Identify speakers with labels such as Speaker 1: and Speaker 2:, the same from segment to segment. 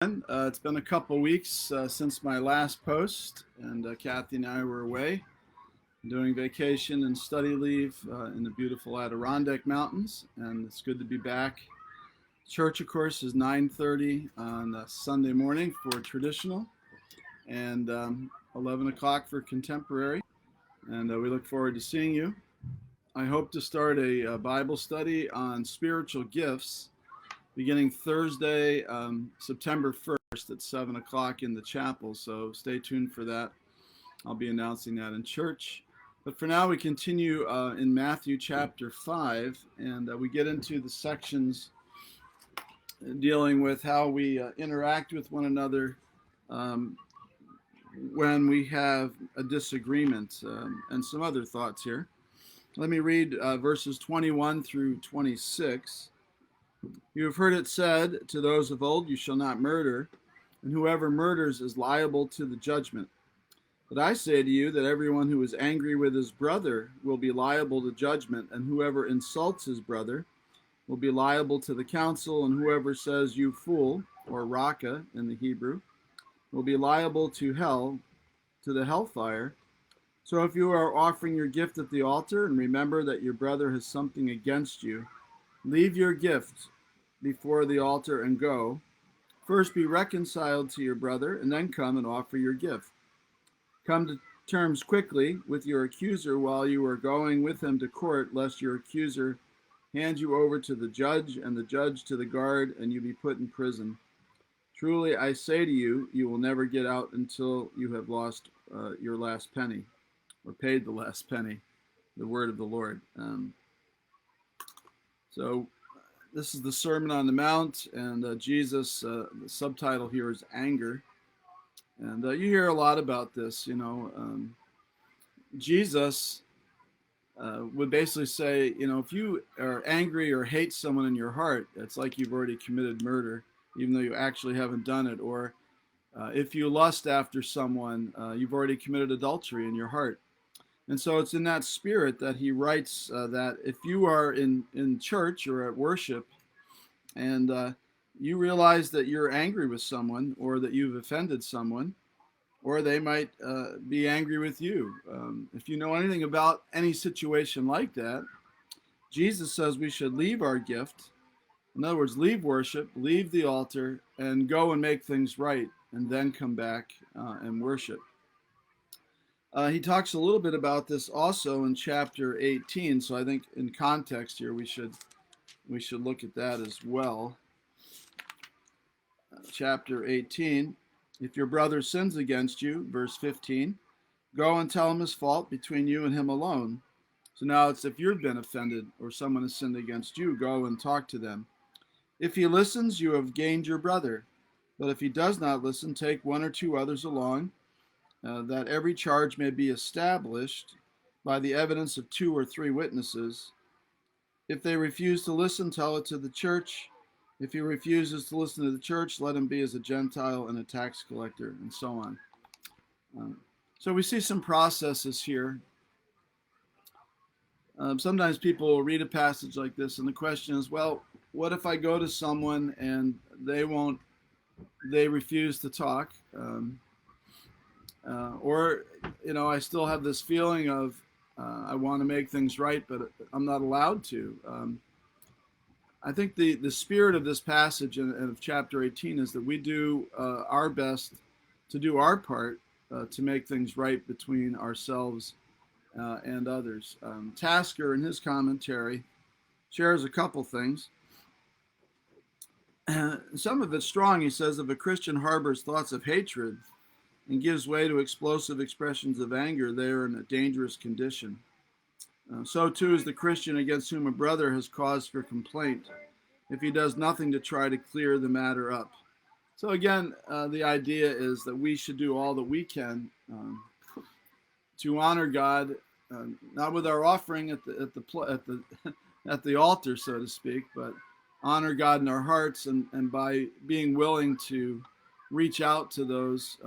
Speaker 1: It's been a couple weeks since my last post, and Kathy and I were away doing vacation and study leave in the beautiful Adirondack Mountains, and it's good to be back. Church, of course, is 9:30 on Sunday morning for traditional, and 11 o'clock for contemporary, and we look forward to seeing you. I hope to start a Bible study on spiritual gifts beginning Thursday, September 1st at 7 o'clock in the chapel. So stay tuned for that. I'll be announcing that in church. But for now, we continue in Matthew chapter 5, and we get into the sections dealing with how we interact with one another when we have a disagreement, and some other thoughts here. Let me read verses 21 through 26. You have heard it said to those of old, you shall not murder, and whoever murders is liable to the judgment. But I say to you that everyone who is angry with his brother will be liable to judgment, and whoever insults his brother will be liable to the council, and whoever says you fool, or raka in the Hebrew, will be liable to hell, to the hellfire. So if you are offering your gift at the altar, and remember that your brother has something against you, leave your gift before the altar and go. First be reconciled to your brother, and then come and offer your gift. Come to terms quickly with your accuser while you are going with him to court, lest your accuser hand you over to the judge, and the judge to the guard, and you be put in prison. Truly I say to you, you will never get out until you have lost your last penny, or paid the last penny. The word of the Lord. So this is the Sermon on the Mount, and Jesus, the subtitle here is anger. And you hear a lot about this, Jesus would basically say, if you are angry or hate someone in your heart, it's like you've already committed murder, even though you actually haven't done it. Or if you lust after someone, you've already committed adultery in your heart. And so it's in that spirit that he writes that if you are in church or at worship and you realize that you're angry with someone, or that you've offended someone, or they might be angry with you. If you know anything about any situation like that, Jesus says we should leave our gift. In other words, leave worship, leave the altar, and go and make things right, and then come back and worship. He talks a little bit about this also in chapter 18, so I think in context here we should look at that as well. Chapter 18, if your brother sins against you, verse 15, go and tell him his fault between you and him alone. So now it's if you've been offended or someone has sinned against you, go and talk to them. If he listens, you have gained your brother. But if he does not listen, take one or two others along, that every charge may be established by the evidence of 2 or 3 witnesses. If they refuse to listen, tell it to the church. If he refuses to listen to the church, let him be as a Gentile and a tax collector, and so on. So we see some processes here. Sometimes people will read a passage like this, and the question is, well, what if I go to someone and they refuse to talk? Or I still have this feeling of I want to make things right, but I'm not allowed to. I think the spirit of this passage and of chapter 18 is that we do our best to do our part to make things right between ourselves and others. Tasker, in his commentary, shares a couple things. Some of it's strong. He says, if a Christian harbors thoughts of hatred and gives way to explosive expressions of anger, they are in a dangerous condition. So too is the Christian against whom a brother has cause for complaint, if he does nothing to try to clear the matter up. So again, the idea is that we should do all that we can to honor God, not with our offering at the altar, so to speak, but honor God in our hearts, and by being willing to reach out to those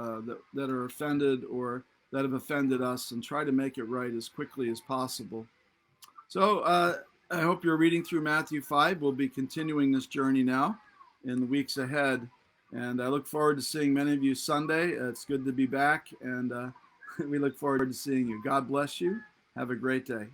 Speaker 1: that are offended or that have offended us, and try to make it right as quickly as possible. So I hope you're reading through Matthew 5. We'll be continuing this journey now in the weeks ahead. And I look forward to seeing many of you Sunday. It's good to be back, and we look forward to seeing you. God bless you. Have a great day.